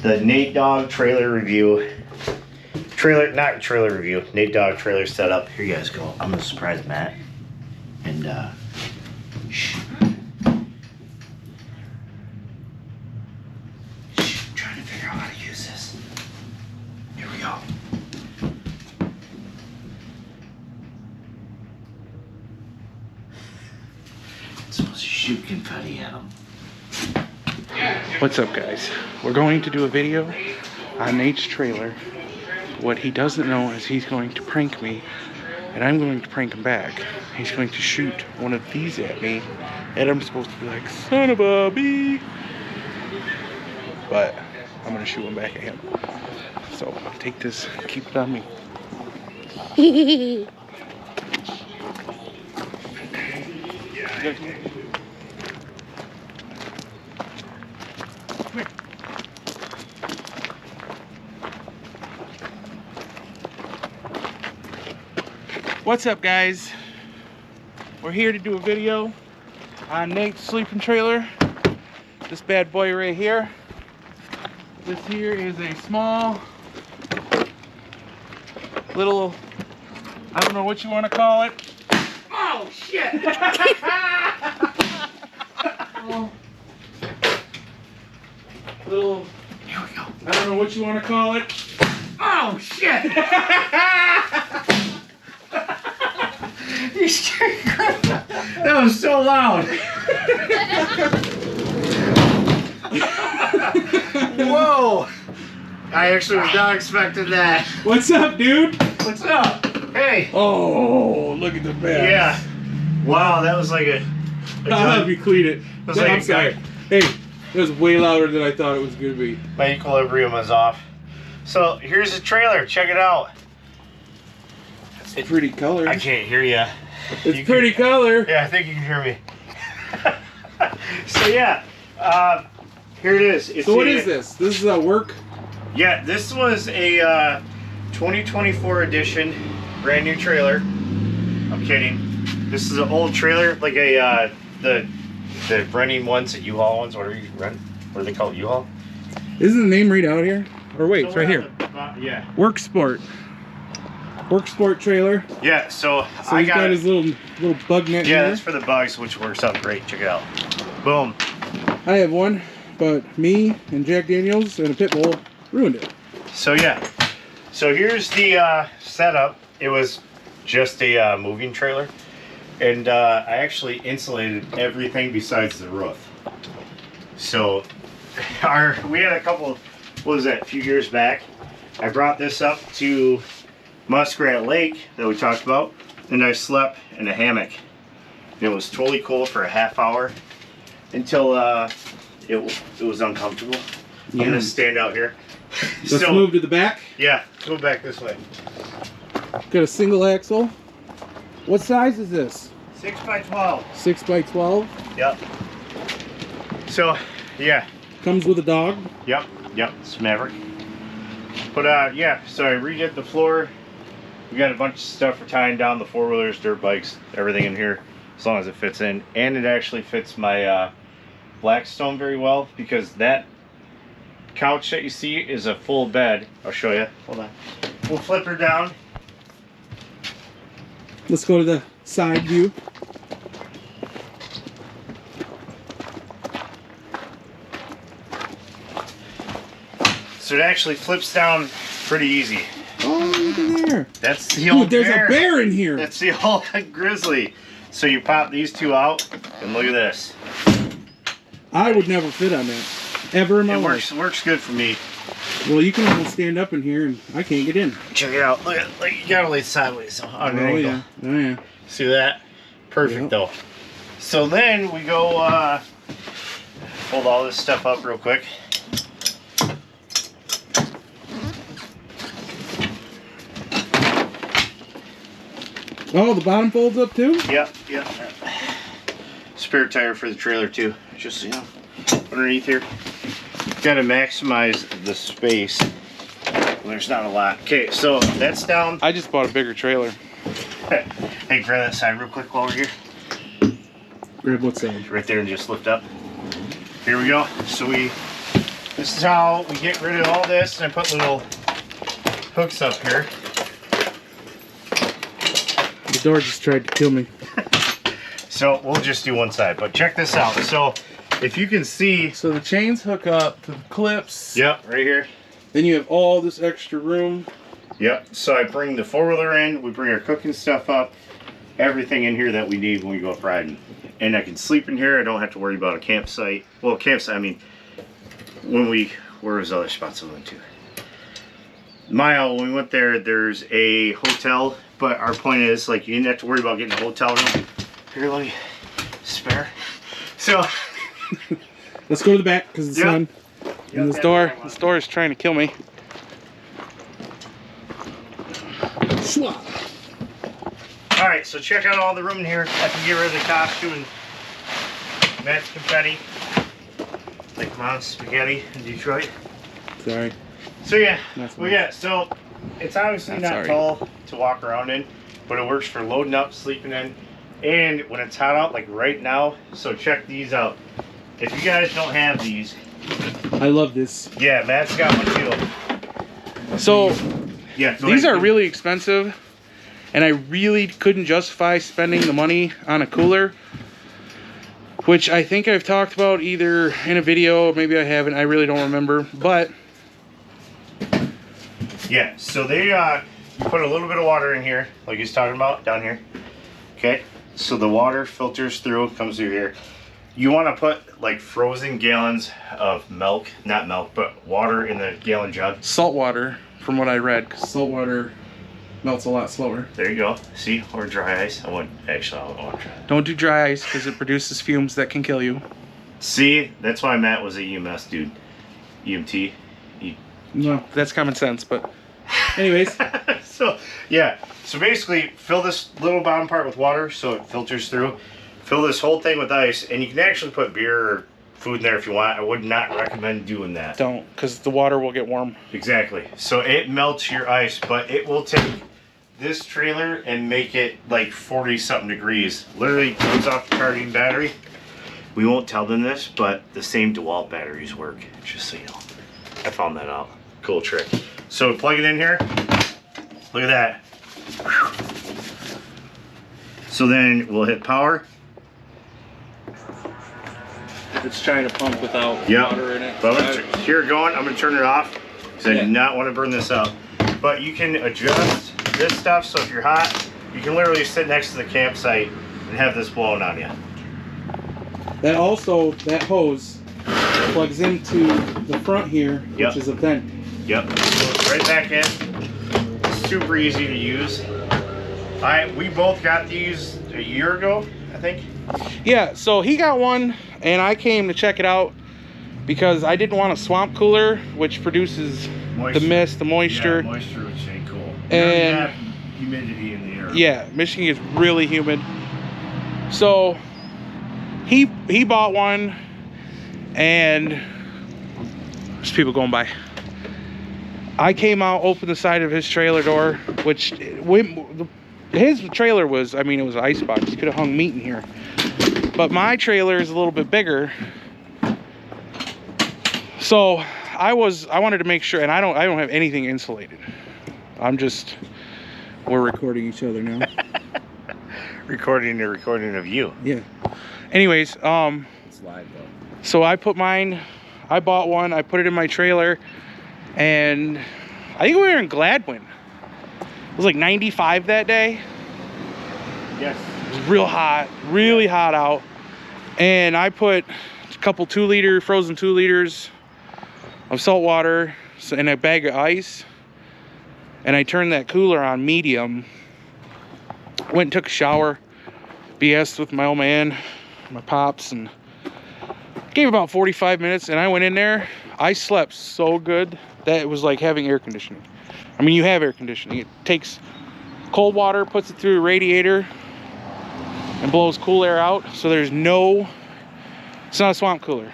the Nate Dogg trailer review. Not trailer review. Nate Dogg trailer setup. Here you guys go. I'm gonna surprise Matt. And shh. Shh. I'm trying to figure out how to use this. Here we go. It's supposed to shoot confetti at him. What's up, guys? We're going to do a video on Nate's trailer. What he doesn't know is he's going to prank me, and I'm going to prank him back. He's going to shoot one of these at me, and I'm supposed to be like, son of a bee. But I'm going to shoot one back at him. So take this, keep it on me. What's up, guys? We're here to do a video on Nate's sleeping trailer. This bad boy right here. This here is a small little, I don't know what you want to call it. Oh shit! Little, here we go. I don't know what you want to call it. Oh shit! You scared crap. That was so loud. Whoa! I actually was not expecting that. What's up, dude? What's up? Hey. Oh, look at the bag. Yeah. Wow, that was like a I'll have you clean it. was like I'm a sorry. Hey, it was way louder than I thought it was going to be. My equilibrium was off. So here's the trailer. Check it out. It's pretty color. I can't hear you. It's pretty color. Yeah, I think you can hear me. So yeah, here it is. It's So what is this? This is a work? Yeah, this was a 2024 edition, brand new trailer. I'm kidding. This is an old trailer, like a the renting ones at U-Haul ones. What are you rent? What do they call it? U-Haul? Isn't the name right out here? Or wait, it's right here. Yeah. Work Sport. Work Sport trailer. Yeah. So So he's got his little bug net Yeah, here. that's for the bugs, which works out great. Check it out. Boom. I have one, but me and Jack Daniels and a pit bull ruined it. So yeah. So here's the setup. It was just a moving trailer, and I actually insulated everything besides the roof. So we had a couple. What was that? A few years back, I brought this up to Muskrat Lake that we talked about, and I slept in a hammock. And it was totally cool for a half hour until it was uncomfortable. I'm gonna stand out here. Let's move to the back. Yeah, go back this way. Got a single axle. What size is this? 6 by 12. 6 by 12. Yep. So, yeah. Comes with a dog. Yep. It's Maverick. But yeah. So I redid the floor. We got a bunch of stuff for tying down the four-wheelers, dirt bikes, everything in here, as long as it fits in, and it actually fits my Blackstone very well, because that couch that you see is a full bed. I'll show you. Hold on. We'll flip her down. Let's go to the side view. So it actually flips down pretty easy. Oh, look at there. That's the old Dude, there's bear. a bear in here. That's the old grizzly. So you pop these two out, and look at this. I would never fit on that. Ever in my It life. works good for me. Well, you can almost stand up in here, and I can't get in. Check it out. Look at, like, you gotta lay sideways on an Oh, angle. yeah. Oh, yeah. See that? Perfect, Yep. though. So then we go fold all this stuff up real quick. Oh, the bottom folds up too? Yep. Spare tire for the trailer too. Just so you know, underneath here. Got to maximize the space. There's not a lot. Okay, so that's down. I just bought a bigger trailer. Hey, grab that side real quick while we're here. Grab what side? Right there and just lift up. Here we go. So we This is how we get rid of all this, and I put little hooks up here. The door just tried to kill me. So we'll just do one side, but check this out. So if you can see, So the chains hook up to the clips. yep, right here. Then you have all this extra room. Yep. So I bring the four-wheeler in, we bring our cooking stuff up, everything in here that we need when we go up riding. And I can sleep in here. I don't have to worry about a campsite. Well, campsite, I mean, when we, where was the other spots I went to? Mile, when we went there, there's a hotel, but our point is, like, you didn't have to worry about getting a hotel room. Here, let me spare. So, Let's go to the back because the Yep. sun. And this door is trying to kill me. all right, so check out all the room in here. I can get rid of the costume and Matt's confetti, like Mom's spaghetti in Detroit. Sorry. So yeah, That's well nice. yeah, so it's obviously That's not alright. tall to walk around in, but it works for loading up, sleeping in, and when it's hot out, like right now. So check these out. If you guys don't have these, I love this. yeah, Matt's got one too. So Yeah, go these ahead. are really expensive, and I really couldn't justify spending the money on a cooler, which I think I've talked about either in a video, or maybe I haven't. I really don't remember, but Yeah, so they you put a little bit of water in here, like he's talking about down here. Okay, so the water filters through, comes through here. You want to put like frozen gallons of milk, not milk, but water in the gallon jug. salt water, from what I read, 'cause salt water melts a lot slower. There you go. See, or dry ice. I wouldn't actually. I want to try. Don't do dry ice because it produces fumes that can kill you. See, that's why Matt was a EMS dude. EMT. No, that's common sense, but anyways. So yeah, so basically fill this little bottom part with water so it filters through. Fill this whole thing with ice, and you can actually put beer or food in there if you want. I would not recommend doing that. Don't, because the water will get warm. Exactly. So it melts your ice, but it will take this trailer and make it like 40 something degrees. Literally goes off the charging battery. We won't tell them this, but the same DeWalt batteries work, just so you know. I found that out. Cool trick. So plug it in here. Look at that. Whew. So then we'll hit power. It's trying to pump without Yep. water in it. But I'm gonna, here going, I'm gonna turn it off because I do not want to burn this up. But you can adjust this stuff, so if you're hot, you can literally sit next to the campsite and have this blowing on you. That also, that hose plugs into the front here, Yep. which is a vent. Yep. So it's right back in. Super easy to use. We both got these a year ago, I think. Yeah, so he got one, and I came to check it out because I didn't want a swamp cooler, which produces Moisture. the mist, the moisture. Yeah, moisture, which ain't cool. And- have humidity in the air. Yeah, Michigan is really humid. So he bought one, and there's people going by. I came out, opened the side of his trailer door, which his trailer was, I mean, it was an icebox. You could have hung meat in here. But my trailer is a little bit bigger. So I wanted to make sure, and I don't have anything insulated. We're recording each other now. Recording of you. Yeah. Anyways, It's live though. so I bought one, I put it in my trailer, and I think we were in Gladwin. It was like 95 that day. Yes. It was real hot, really hot out. And I put a couple 2-liter, frozen 2 liters of salt water and a bag of ice. And I turned that cooler on medium. Went and took a shower. BS'd with my old man, my pops, and gave about 45 minutes. And I went in there. I slept so good that it was like having air conditioning. I mean, you have air conditioning. It takes cold water, puts it through a radiator, and blows cool air out. So it's not a swamp cooler.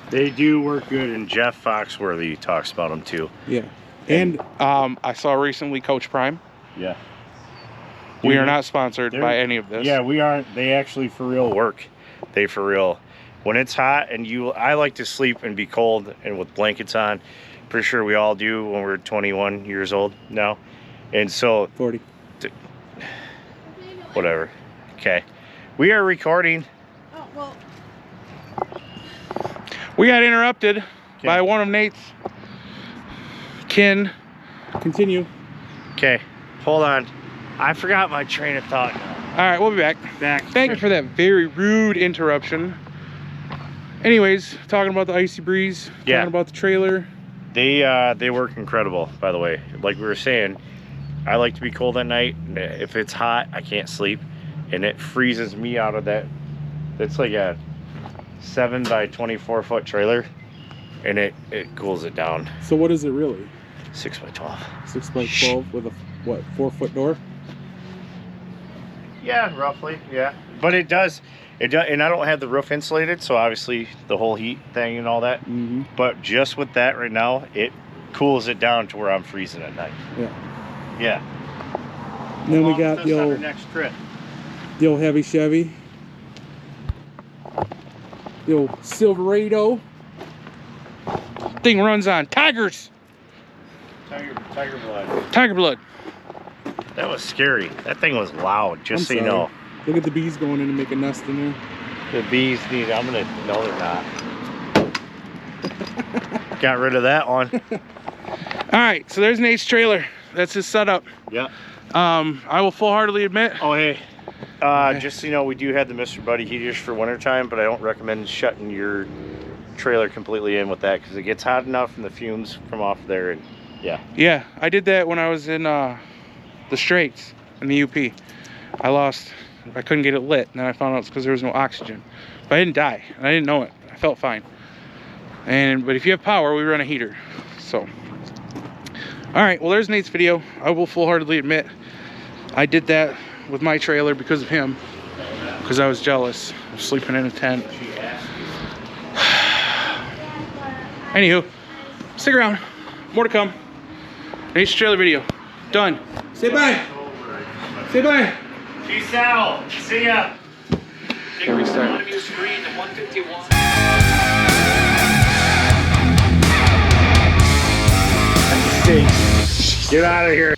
They do work good, and Jeff Foxworthy talks about them too. Yeah. And I saw recently Coach Prime. Yeah. We are not sponsored they're- by any of this. Yeah, we aren't. They actually for real work. They for real. when it's hot and I like to sleep and be cold and with blankets on. Pretty sure we all do when we're 21 years old now. And so 40. Whatever. Okay. We are recording. Oh, well. We got interrupted by one of Nate's kin. Continue. Okay. Hold on. I forgot my train of thought now. All right, we'll be back. Thank you for that very rude interruption. Anyways, talking about the Icy Breeze, Yeah. talking about the trailer. They work incredible, by the way. Like we were saying, I like to be cold at night. If it's hot, I can't sleep, and it freezes me out of that. It's like a 7 by 24 foot trailer, and it cools it down. So what is it really? 6 by 12. 6 by 12 with a, what, 4-foot door? Yeah, roughly. Yeah, but it does, and I don't have the roof insulated, so obviously the whole heat thing and all that. Mm-hmm. But just with that right now, it cools it down to where I'm freezing at night. Yeah. Yeah. And then we As long got as the that's not our old, next trip. the old heavy Chevy. The old Silverado. Thing runs on tigers. Tiger blood. Tiger blood. That was scary. That thing was loud, just so I'm you sorry. know. Look at the bees going in to make a nest in there. The bees need, I'm gonna, no they're not. Got rid of that one. All right, so there's Nate's trailer. That's his setup. Yeah. I will full-heartedly admit. Oh, hey. Just so you know, we do have the Mr. Buddy heaters for wintertime, but I don't recommend shutting your trailer completely in with that because it gets hot enough from the fumes from off there. And yeah. Yeah, I did that when I was in the Straits in the UP. I couldn't get it lit, and then I found out it's because there was no oxygen. But I didn't die, and I didn't know it. I felt fine. But if you have power, we run a heater. So, all right, well, there's Nate's video. I will full-heartedly admit I did that with my trailer because of him, because I was jealous of sleeping in a tent. Anywho, stick around. More to come. Nate's trailer video. Done. Say bye. Say bye. Peace out. See ya. Can we start? Get out of here.